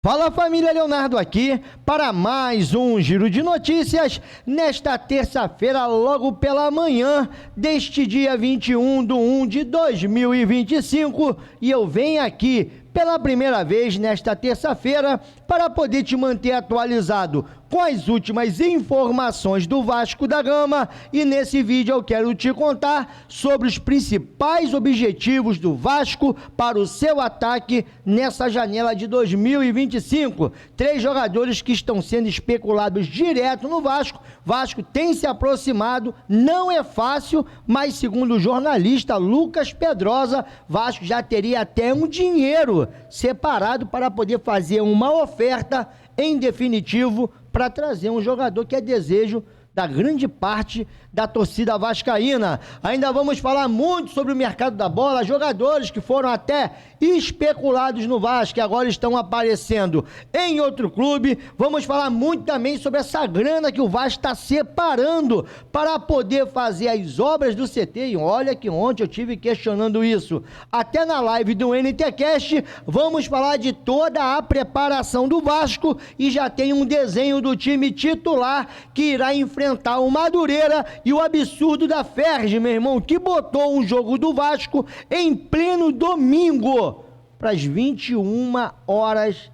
Fala família, Leonardo aqui para mais um Giro de Notícias nesta terça-feira, logo pela manhã deste dia 21/1 de 2025, e eu venho aqui pela primeira vez nesta terça-feira para poder te manter atualizado com as últimas informações do Vasco da Gama, e nesse vídeo eu quero te contar sobre os principais objetivos do Vasco para o seu ataque nessa janela de 2025. 3 jogadores que estão sendo especulados direto no Vasco. Vasco tem se aproximado, não é fácil, mas segundo o jornalista Lucas Pedrosa, Vasco já teria até um dinheiro separado para poder fazer uma oferta em definitivo para trazer um jogador que é desejo da grande parte da torcida vascaína. Ainda vamos falar muito sobre o mercado da bola, jogadores que foram até especulados no Vasco e agora estão aparecendo em outro clube. Vamos falar muito também sobre essa grana que o Vasco está separando para poder fazer as obras do CT. E olha que ontem eu tive questionando isso até na live do NTCast. Vamos falar de toda a preparação do Vasco e já tem um desenho do time titular que irá enfrentar o Madureira e o absurdo da Ferj, meu irmão, que botou um jogo do Vasco em pleno domingo para as 21 horas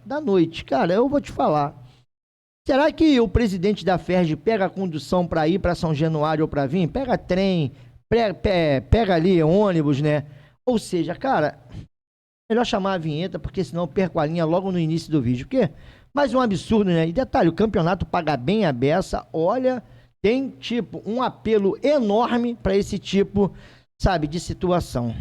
da noite. Cara, eu vou te falar. Será que o presidente da Ferj pega a condução para ir para São Januário ou para vir? Pega trem, pega ali ônibus, né? Ou seja, cara, melhor chamar a vinheta, porque senão eu perco a linha logo no início do vídeo. Por quê? Mais um absurdo, né? E detalhe, o campeonato paga bem a beça, olha, tem tipo um apelo enorme para esse tipo, sabe, de situação.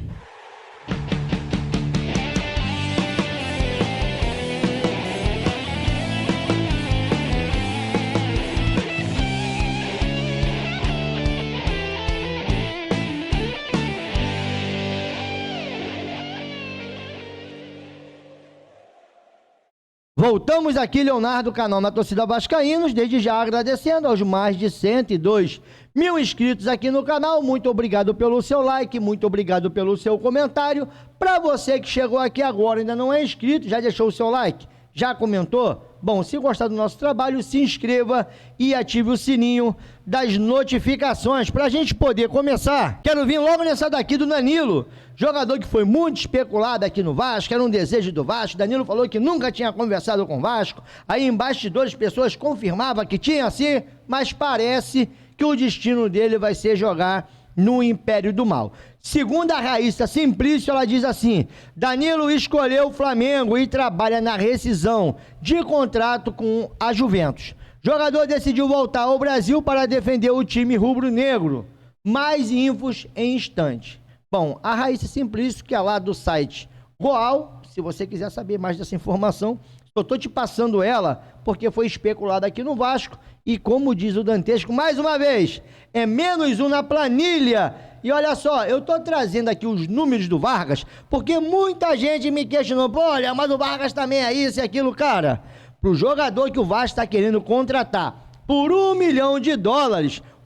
Voltamos aqui, Leonardo, canal na Torcida Vascaínos, desde já agradecendo aos mais de 102 mil inscritos aqui no canal. Muito obrigado pelo seu like, muito obrigado pelo seu comentário. Para você que chegou aqui agora e ainda não é inscrito, já deixou o seu like? Já comentou? Bom, se gostar do nosso trabalho, se inscreva e ative o sininho das notificações para a gente poder começar. Quero vir logo nessa daqui do Danilo, jogador que foi muito especulado aqui no Vasco, era um desejo do Vasco. Danilo falou que nunca tinha conversado com o Vasco, aí em bastidores pessoas confirmavam que tinha sim, mas parece que o destino dele vai ser jogar no Império do Mal. Segundo a Raíssa Simplício, ela diz assim: Danilo escolheu o Flamengo e trabalha na rescisão de contrato com a Juventus. Jogador decidiu voltar ao Brasil para defender o time rubro-negro. Mais infos em instante. Bom, a Raíssa Simplício, que é lá do site Goal, se você quiser saber mais dessa informação, eu estou te passando ela porque foi especulada aqui no Vasco e, como diz o Dantesco, mais uma vez, é menos um na planilha. E olha só, eu tô trazendo aqui os números do Vargas, porque muita gente me questionou, pô, olha, mas o Vargas também é isso e aquilo, cara. Pro jogador que o Vasco está querendo contratar por $1 milhão,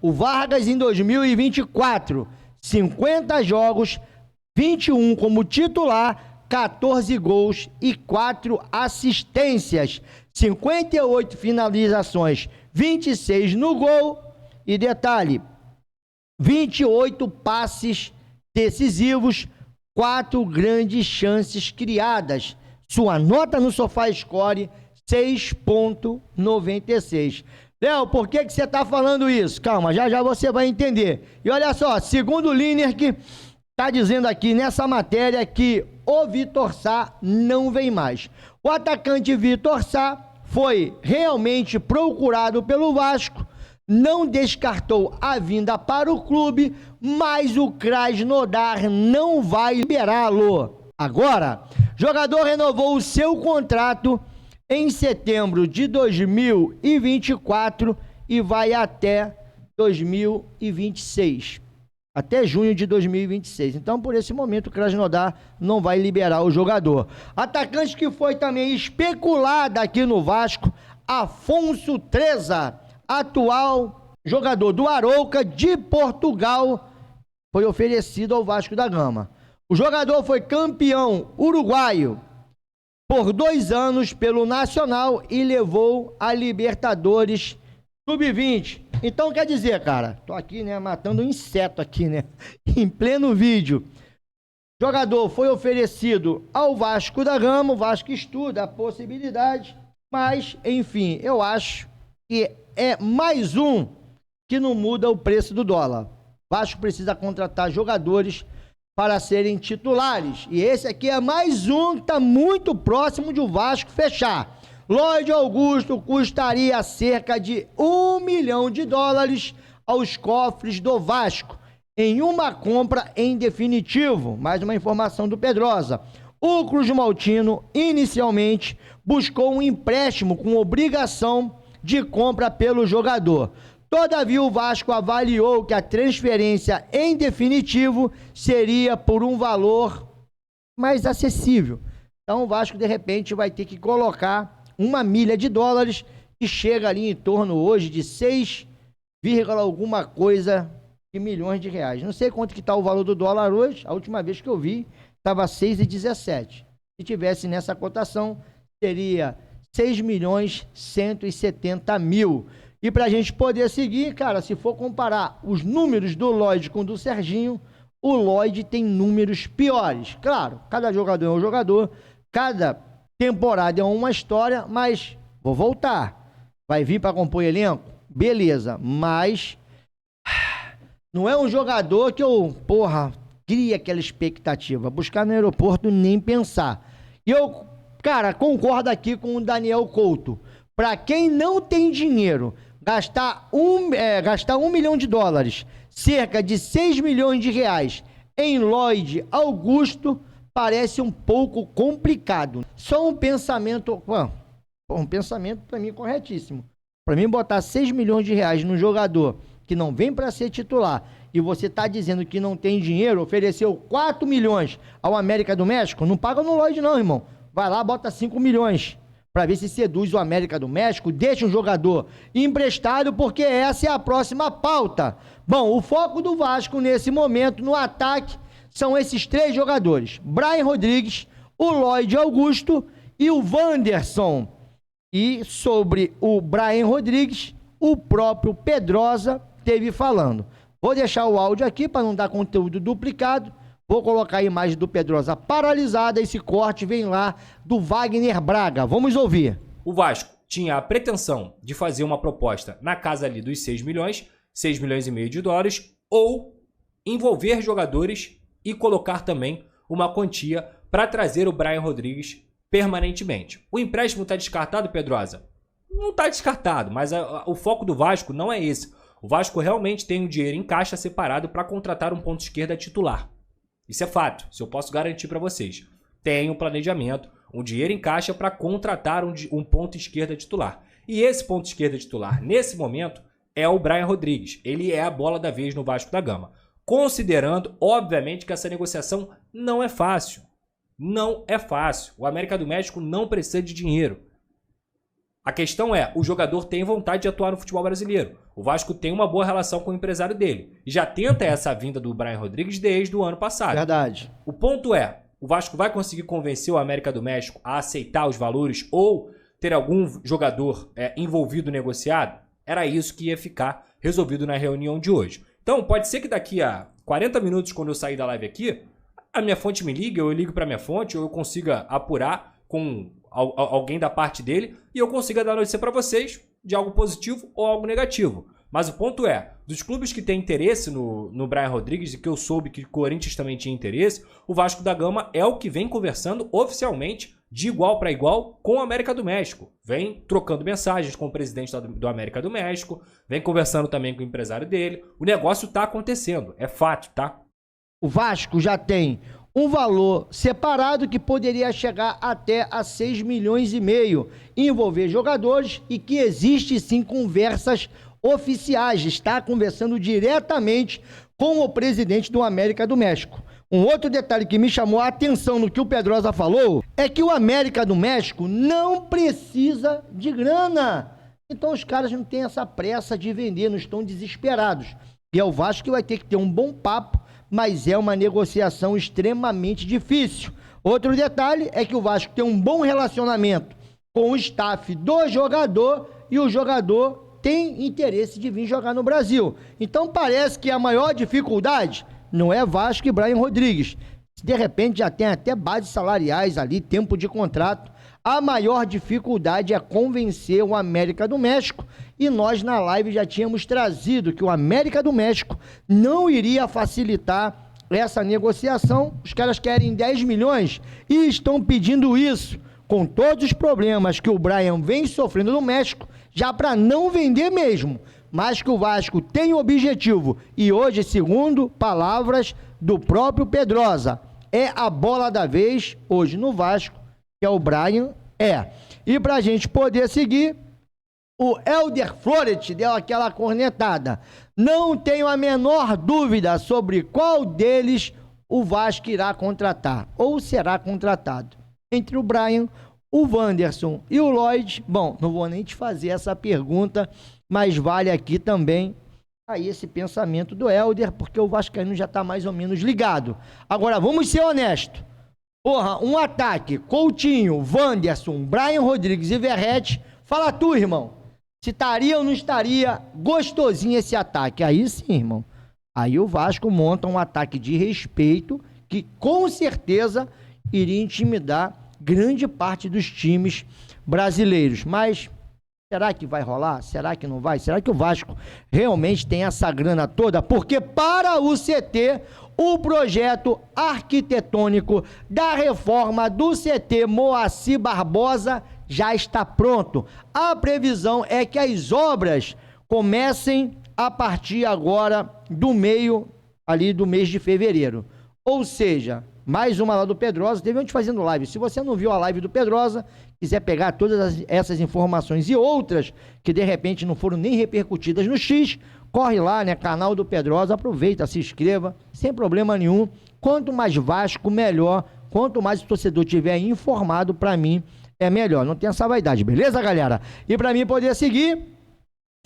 o Vargas em 2024, 50 jogos, 21 como titular, 14 gols e 4 assistências, 58 finalizações, 26 no gol e detalhe, 28 passes decisivos, 4 grandes chances criadas. Sua nota no SofaScore, 6,96. Léo, por que você está falando isso? Calma, já já você vai entender. E olha só, segundo o Lineker, está dizendo aqui nessa matéria que o Vitor Sá não vem mais. O atacante Vitor Sá foi realmente procurado pelo Vasco, não descartou a vinda para o clube, mas o Krasnodar não vai liberá-lo. Agora, jogador renovou o seu contrato em setembro de 2024 e vai até 2026. Até junho de 2026. Então, por esse momento, o Krasnodar não vai liberar o jogador. Atacante que foi também especulado aqui no Vasco, Afonso Treza, atual jogador do Arouca de Portugal, foi oferecido ao Vasco da Gama. O jogador foi campeão uruguaio por 2 anos pelo Nacional e levou a Libertadores Sub-20. Então quer dizer, cara, tô aqui, né, matando um inseto aqui, né, em pleno vídeo. Jogador foi oferecido ao Vasco da Gama, o Vasco estuda a possibilidade, mas, enfim, eu acho que é mais um que não muda o preço do dólar. O Vasco precisa contratar jogadores para serem titulares. E esse aqui é mais um que está muito próximo de o Vasco fechar. Lloyd Augusto custaria cerca de US$ 1 milhão aos cofres do Vasco, em uma compra em definitivo. Mais uma informação do Pedrosa. O Cruz Maltino, inicialmente, buscou um empréstimo com obrigação de compra pelo jogador. Todavia, o Vasco avaliou que a transferência em definitivo seria por um valor mais acessível. Então, o Vasco, de repente, vai ter que colocar US$ 1 milhão, que chega ali em torno hoje de 6, alguma coisa de milhões de reais. Não sei quanto que está o valor do dólar hoje. A última vez que eu vi, estava 6,17. Se tivesse nessa cotação, seria 6.170.000. E para a gente poder seguir, cara, se for comparar os números do Lloyd com o do Serginho, o Lloyd tem números piores. Claro, cada jogador é um jogador, cada temporada é uma história, mas vou voltar. Vai vir para compor elenco? Beleza, mas não é um jogador que eu, cria aquela expectativa. Buscar no aeroporto, nem pensar. E eu, cara, concordo aqui com o Daniel Couto. Para quem não tem dinheiro, gastar US$ 1 milhão, cerca de 6 milhões de reais em Lloyd Augusto, parece um pouco complicado. Só um pensamento, para mim corretíssimo. Para mim botar 6 milhões de reais num jogador que não vem para ser titular e você está dizendo que não tem dinheiro, ofereceu 4 milhões ao América do México, não paga no Lloyd não, irmão. Vai lá, bota 5 milhões. Para ver se seduz o América do México, deixa um jogador emprestado, porque essa é a próxima pauta. Bom, o foco do Vasco nesse momento no ataque são esses 3 jogadores: Brian Rodrigues, o Lloyd Augusto e o Wanderson. E sobre o Brian Rodrigues, o próprio Pedrosa teve falando. Vou deixar o áudio aqui para não dar conteúdo duplicado. Vou colocar a imagem do Pedrosa paralisada. Esse corte vem lá do Wagner Braga. Vamos ouvir. O Vasco tinha a pretensão de fazer uma proposta na casa ali dos 6 milhões, 6 milhões e meio de dólares, ou envolver jogadores e colocar também uma quantia para trazer o Brian Rodrigues permanentemente. O empréstimo está descartado, Pedrosa? Não está descartado, mas o foco do Vasco não é esse. O Vasco realmente tem um dinheiro em caixa separado para contratar um ponto esquerda titular. Isso é fato, isso eu posso garantir para vocês. Tem um planejamento, um dinheiro em caixa para contratar um ponto esquerda titular. E esse ponto esquerda titular, nesse momento, é o Brian Rodrigues. Ele é a bola da vez no Vasco da Gama. Considerando, obviamente, que essa negociação não é fácil. Não é fácil. O América do México não precisa de dinheiro. A questão é, o jogador tem vontade de atuar no futebol brasileiro. O Vasco tem uma boa relação com o empresário dele. E já tenta essa vinda do Brian Rodrigues desde o ano passado. Verdade. O ponto é, o Vasco vai conseguir convencer o América do México a aceitar os valores ou ter algum jogador envolvido negociado? Era isso que ia ficar resolvido na reunião de hoje. Então, pode ser que daqui a 40 minutos, quando eu sair da live aqui, a minha fonte me ligue, eu ligo para a minha fonte, ou eu consiga apurar com alguém da parte dele e eu consiga dar notícia para vocês de algo positivo ou algo negativo. Mas o ponto é, dos clubes que têm interesse no Brian Rodrigues, e que eu soube que o Corinthians também tinha interesse, o Vasco da Gama é o que vem conversando oficialmente de igual para igual com o América do México. Vem trocando mensagens com o presidente do América do México, vem conversando também com o empresário dele. O negócio está acontecendo, é fato, tá? O Vasco já tem um valor separado que poderia chegar até a 6 milhões e meio, envolver jogadores, e que existe sim conversas oficiais, está conversando diretamente com o presidente do América do México. Um outro detalhe que me chamou a atenção no que o Pedrosa falou é que o América do México não precisa de grana. Então os caras não têm essa pressa de vender, não estão desesperados. E é o Vasco que vai ter que ter um bom papo, mas é uma negociação extremamente difícil. Outro detalhe é que o Vasco tem um bom relacionamento com o staff do jogador e o jogador tem interesse de vir jogar no Brasil. Então parece que a maior dificuldade não é Vasco e Brian Rodrigues. De repente já tem até bases salariais ali, tempo de contrato. A maior dificuldade é convencer o América do México, e nós na live já tínhamos trazido que o América do México não iria facilitar essa negociação. Os caras querem 10 milhões e estão pedindo isso com todos os problemas que o Brian vem sofrendo no México, já para não vender mesmo, mas que o Vasco tem o objetivo, e hoje, segundo palavras do próprio Pedrosa, é a bola da vez hoje no Vasco, que é o Brian, E pra gente poder seguir, o Helder Flores deu aquela cornetada. Não tenho a menor dúvida sobre qual deles o Vasco irá contratar, ou será contratado. Entre o Brian, o Wanderson e o Lloyd, bom, não vou nem te fazer essa pergunta, mas vale aqui também aí esse pensamento do Helder, porque o vascaíno já tá mais ou menos ligado. Agora, vamos ser honestos. Porra, um ataque, Coutinho, Wanderson, Brian Rodrigues e Verratti, fala tu, irmão, se estaria ou não estaria gostosinho esse ataque? Aí sim, irmão. Aí o Vasco monta um ataque de respeito que com certeza iria intimidar grande parte dos times brasileiros. Mas será que vai rolar? Será que não vai? Será que o Vasco realmente tem essa grana toda? Porque para o CT, o projeto arquitetônico da reforma do CT Moacir Barbosa já está pronto. A previsão é que as obras comecem a partir agora do meio ali do mês de fevereiro. Ou seja, mais uma lá do Pedrosa, teve onde fazendo live. Se você não viu a live do Pedrosa, quiser pegar todas essas informações e outras que de repente não foram nem repercutidas no X, corre lá, né, canal do Pedrosa, aproveita, se inscreva, sem problema nenhum. Quanto mais Vasco, melhor. Quanto mais o torcedor tiver informado, para mim, é melhor. Não tem essa vaidade, beleza, galera? E para mim poder seguir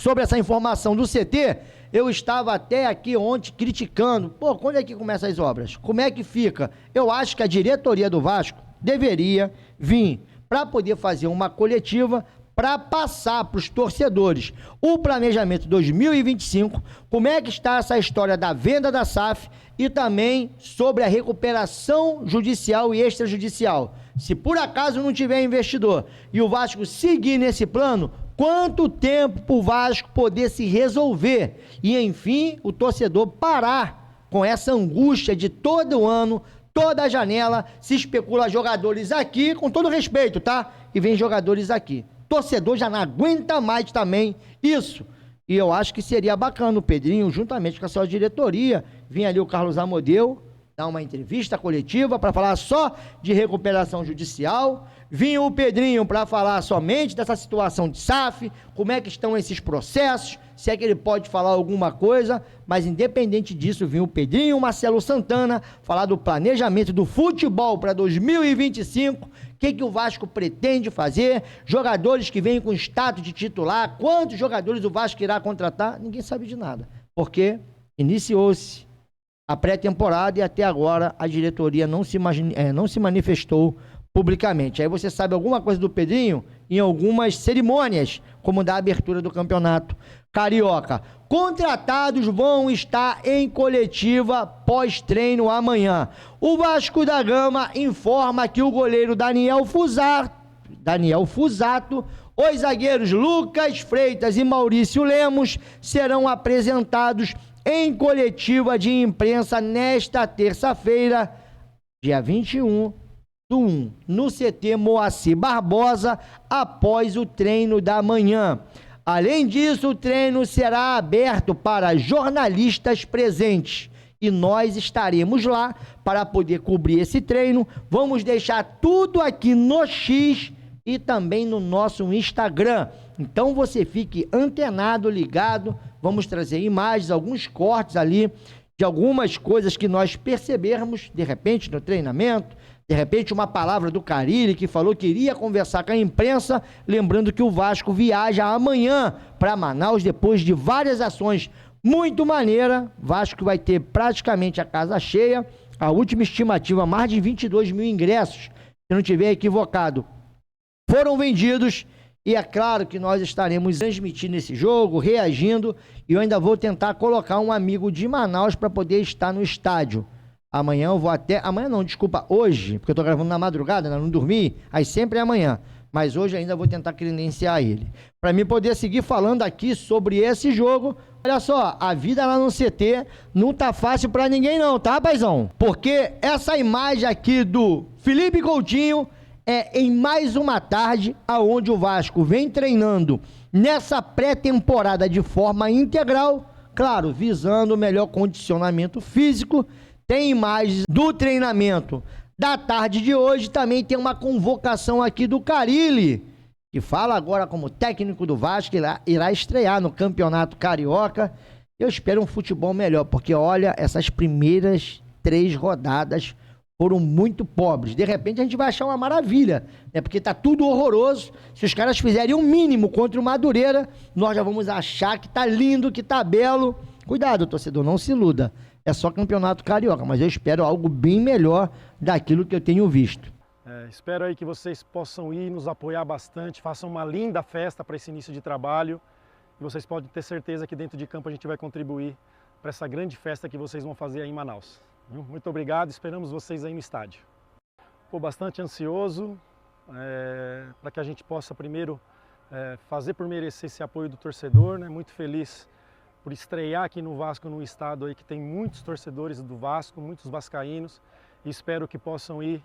sobre essa informação do CT, eu estava até aqui ontem criticando, pô, quando é que começam as obras? Como é que fica? Eu acho que a diretoria do Vasco deveria vir para poder fazer uma coletiva para passar para os torcedores o planejamento 2025, como é que está essa história da venda da SAF e também sobre a recuperação judicial e extrajudicial. Se por acaso não tiver investidor e o Vasco seguir nesse plano, quanto tempo para o Vasco poder se resolver e, enfim, o torcedor parar com essa angústia de todo ano, toda a janela, se especula jogadores aqui, com todo respeito, tá? E vem jogadores aqui. Torcedor já não aguenta mais também isso. E eu acho que seria bacana o Pedrinho, juntamente com a sua diretoria, vir ali o Carlos Amodeu, dar uma entrevista coletiva para falar só de recuperação judicial. Vinha o Pedrinho para falar somente dessa situação de SAF, como é que estão esses processos, se é que ele pode falar alguma coisa, mas independente disso, vinha o Pedrinho, o Marcelo Santana, falar do planejamento do futebol para 2025, o que o Vasco pretende fazer, jogadores que vêm com status de titular, quantos jogadores o Vasco irá contratar, ninguém sabe de nada, porque iniciou-se a pré-temporada e até agora a diretoria não se manifestou publicamente. Aí você sabe alguma coisa do Pedrinho em algumas cerimônias, como da abertura do campeonato carioca. Contratados vão estar em coletiva pós-treino amanhã. O Vasco da Gama informa que o goleiro Daniel Fusato, os zagueiros Lucas Freitas e Maurício Lemos serão apresentados em coletiva de imprensa nesta terça-feira, dia 21/1, no CT Moacir Barbosa, após o treino da manhã. Além disso, o treino será aberto para jornalistas presentes e nós estaremos lá para poder cobrir esse treino. Vamos deixar tudo aqui no X e também no nosso Instagram. Então você fique antenado, ligado. Vamos trazer imagens, alguns cortes ali de algumas coisas que nós percebermos, de repente, no treinamento. De repente, uma palavra do Carille, que falou que iria conversar com a imprensa, lembrando que o Vasco viaja amanhã para Manaus, depois de várias ações muito maneira. Vasco vai ter praticamente a casa cheia, a última estimativa, mais de 22 mil ingressos, se não estiver equivocado, foram vendidos. E é claro que nós estaremos transmitindo esse jogo, reagindo, e eu ainda vou tentar colocar um amigo de Manaus para poder estar no estádio. Amanhã eu vou até... Amanhã não, desculpa, hoje, porque eu tô gravando na madrugada, né? Não dormi, aí sempre é amanhã. Mas hoje ainda vou tentar credenciar ele. Para mim poder seguir falando aqui sobre esse jogo. Olha só, a vida lá no CT não tá fácil para ninguém não, tá, paizão? Porque essa imagem aqui do Felipe Coutinho é em mais uma tarde aonde o Vasco vem treinando nessa pré-temporada de forma integral, claro, visando o melhor condicionamento físico. Tem imagens do treinamento da tarde de hoje, também tem uma convocação aqui do Carille, que fala agora como técnico do Vasco, irá estrear no Campeonato Carioca. Eu espero um futebol melhor, porque olha, essas primeiras 3 rodadas foram muito pobres. De repente a gente vai achar uma maravilha, né? Porque tá tudo horroroso. Se os caras fizerem o mínimo contra o Madureira, nós já vamos achar que tá lindo, que tá belo. Cuidado, torcedor, não se iluda. É só Campeonato Carioca, mas eu espero algo bem melhor daquilo que eu tenho visto. Espero aí que vocês possam ir nos apoiar bastante, façam uma linda festa para esse início de trabalho. E vocês podem ter certeza que dentro de campo a gente vai contribuir para essa grande festa que vocês vão fazer aí em Manaus. Muito obrigado, esperamos vocês aí no estádio. Estou bastante ansioso para que a gente possa primeiro fazer por merecer esse apoio do torcedor, né? Muito feliz por estrear aqui no Vasco, num estado aí que tem muitos torcedores do Vasco, muitos vascaínos, e espero que possam ir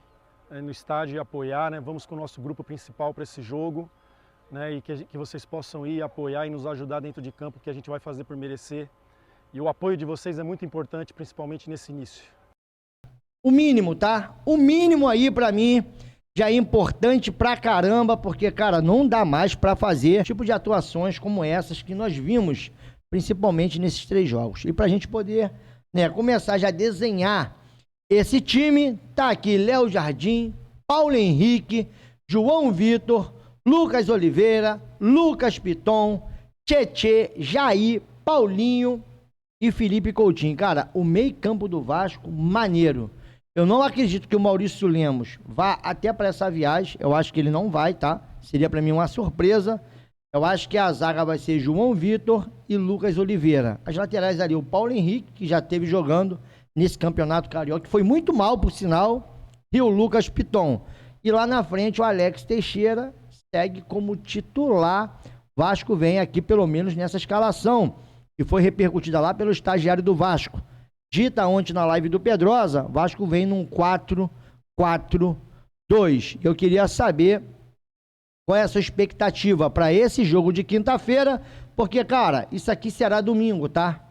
no estádio e apoiar, né? Vamos com o nosso grupo principal para esse jogo, né? E que vocês possam ir apoiar e nos ajudar dentro de campo, que a gente vai fazer por merecer. E o apoio de vocês é muito importante, principalmente nesse início. O mínimo, tá? O mínimo aí pra mim já é importante pra caramba, porque, cara, não dá mais pra fazer tipo de atuações como essas que nós vimos, principalmente nesses 3 jogos. E pra gente poder, né, começar já a desenhar esse time, tá aqui Léo Jardim, Paulo Henrique, João Vitor, Lucas Oliveira, Lucas Piton, Tietê, Jair, Paulinho e Felipe Coutinho. Cara, o meio-campo do Vasco, maneiro. Eu não acredito que o Maurício Lemos vá até para essa viagem. Eu acho que ele não vai, tá? Seria para mim uma surpresa. Eu acho que a zaga vai ser João Vitor e Lucas Oliveira. As laterais ali, o Paulo Henrique, que já esteve jogando nesse Campeonato Carioca, que foi muito mal, por sinal, e o Lucas Piton. E lá na frente, o Alex Teixeira segue como titular. Vasco vem aqui, pelo menos nessa escalação, que foi repercutida lá pelo estagiário do Vasco. Dita ontem na live do Pedrosa, Vasco vem num 4-4-2. Eu queria saber qual é a sua expectativa para esse jogo de quinta-feira, porque, cara, isso aqui será domingo, tá?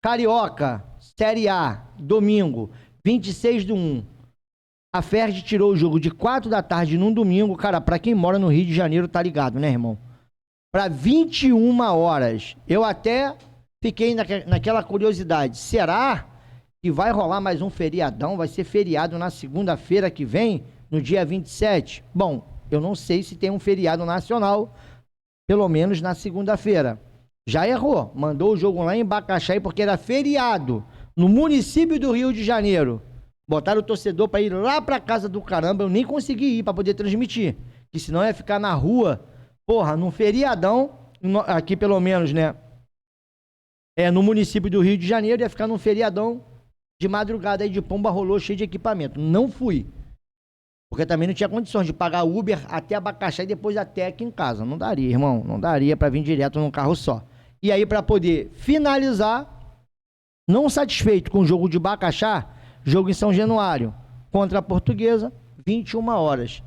Carioca, Série A, domingo, 26/1. A Ferdi tirou o jogo de 4 da tarde num domingo. Cara, pra quem mora no Rio de Janeiro, tá ligado, né, irmão? Pra 21 horas. Eu até fiquei naquela curiosidade. Será que vai rolar mais um feriadão? Vai ser feriado na segunda-feira que vem, no dia 27? Bom, eu não sei se tem um feriado nacional, pelo menos na segunda-feira. Já errou. Mandou o jogo lá em Bacaxai porque era feriado no município do Rio de Janeiro. Botaram o torcedor para ir lá pra casa do caramba. Eu nem consegui ir para poder transmitir. Que senão ia ficar na rua, porra, num feriadão, aqui pelo menos, né? No município do Rio de Janeiro, ia ficar num feriadão de madrugada aí de pomba rolou cheio de equipamento. Não fui. Porque também não tinha condições de pagar Uber até Abacaxi e depois até aqui em casa. Não daria, irmão. Não daria para vir direto num carro só. E aí, para poder finalizar, não satisfeito com o jogo de Bacaxá, jogo em São Januário, contra a Portuguesa, 21 horas.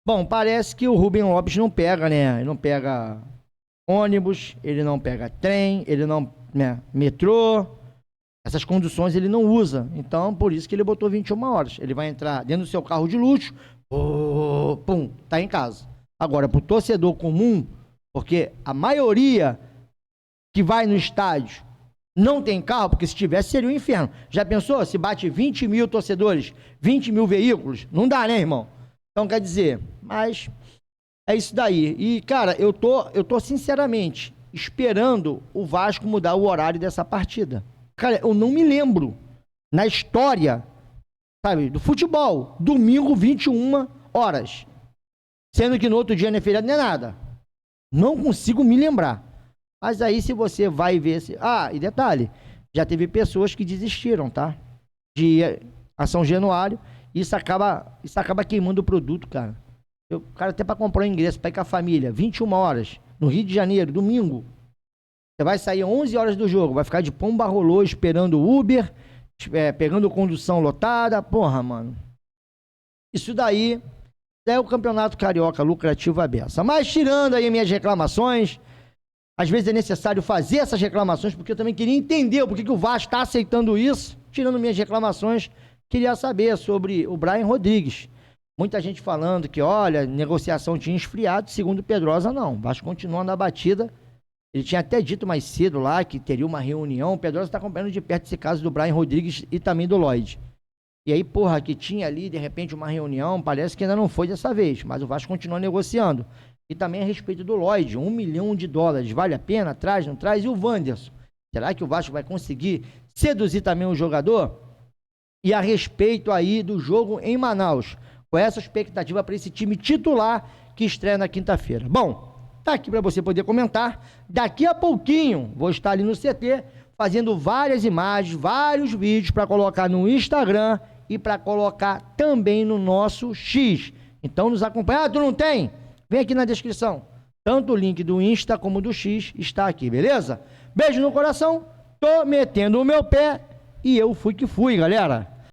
Bom, parece que o Rubem Lopes não pega, né? Ele não pega ônibus, ele não pega trem, ele não, né, metrô. Essas conduções ele não usa. Então, por isso que ele botou 21 horas. Ele vai entrar dentro do seu carro de luxo, pum, tá em casa. Agora, pro torcedor comum, porque a maioria que vai no estádio não tem carro, porque se tivesse seria um inferno. Já pensou? Se bate 20 mil torcedores, 20 mil veículos, não dá, né, irmão? Então, quer dizer, mas é isso daí. E, cara, eu tô sinceramente esperando o Vasco mudar o horário dessa partida. Cara, eu não me lembro, na história, sabe, do futebol, domingo 21 horas. Sendo que no outro dia não é feriado nem nada. Não consigo me lembrar. Mas aí se você vai ver... e detalhe, já teve pessoas que desistiram, tá? De ir a São Januário. Isso acaba queimando o produto, cara. O cara até para comprar um ingresso para ir com a família, 21 horas, no Rio de Janeiro, domingo. Você vai sair 11 horas do jogo, vai ficar de pomba rolô esperando o Uber, pegando condução lotada. Porra, mano. Isso daí é o Campeonato Carioca lucrativo à beça. Mas tirando aí minhas reclamações, às vezes é necessário fazer essas reclamações, porque eu também queria entender por que o Vasco está aceitando isso. Tirando minhas reclamações, queria saber sobre o Brian Rodrigues. Muita gente falando que, olha, negociação tinha esfriado, segundo o Pedrosa, não. O Vasco continua na batida. Ele tinha até dito mais cedo lá que teria uma reunião. O Pedrosa está acompanhando de perto esse caso do Brian Rodrigues e também do Lloyd. E aí, porra, que tinha ali, de repente, uma reunião, parece que ainda não foi dessa vez, mas o Vasco continua negociando. E também a respeito do Lloyd, $1 milhão, vale a pena? Traz, não traz? E o Wanderson? Será que o Vasco vai conseguir seduzir também o jogador? E a respeito aí do jogo em Manaus, qual é essa expectativa para esse time titular que estreia na quinta-feira? Bom, tá aqui para você poder comentar. Daqui a pouquinho vou estar ali no CT fazendo várias imagens, vários vídeos para colocar no Instagram e para colocar também no nosso X. Então nos acompanha. Ah, tu não tem? Vem aqui na descrição. Tanto o link do Insta como do X está aqui, beleza? Beijo no coração. Tô metendo o meu pé e eu fui que fui, galera.